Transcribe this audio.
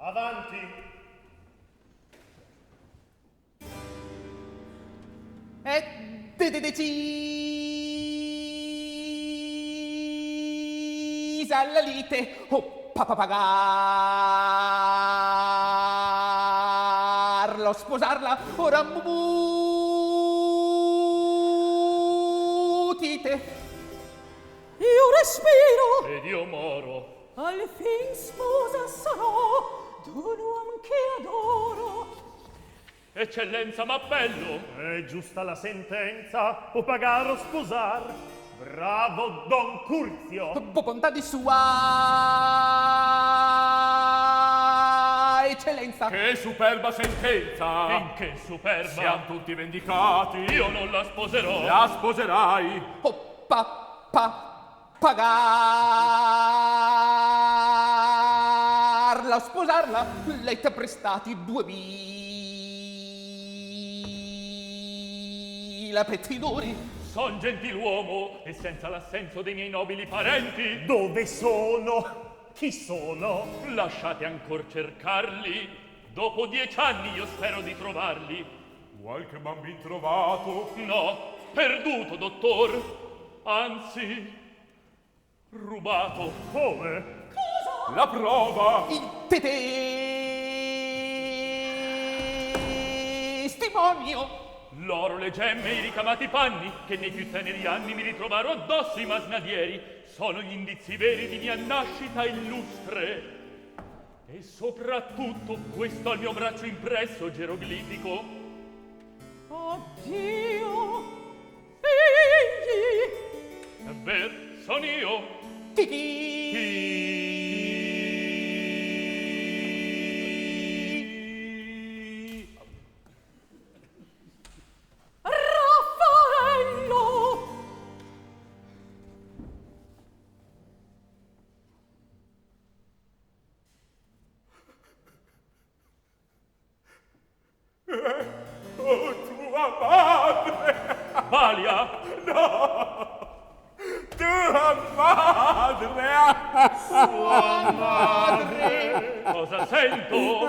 Avanti. Decisa la lite, oh pagarlo, sposarla, ora mutite. Io respiro Ed io moro. al fin sposa sarò d'un uom che adoro. Eccellenza, m'appello. È giusta la sentenza, o pagare o sposar. Bravo Don Curzio. Bontà di sua eccellenza. Che superba sentenza! In che superba. Siamo tutti vendicati. Io non la sposerò. La sposerai. Oh pagarla o sposarla, lei t'ha prestati 2000 petti d'ori. Son gentiluomo e senza l'assenso dei miei nobili parenti. Dove sono? Chi sono? Lasciate ancor cercarli. Dopo 10 anni io spero di trovarli. Qualche bambin trovato? No, perduto, dottor. Anzi, rubato. Come? La prova! Il testimonio. L'oro, le gemme, i ricamati panni, che nei più teneri anni mi ritrovaro addosso i masnadieri, sono gli indizi veri di mia nascita illustre. E soprattutto questo al mio braccio impresso geroglifico. Addio, figli! È ver, son io. Raffaello! Oh, tua madre! Balia? Tua madre! Sua madre. Cosa sento?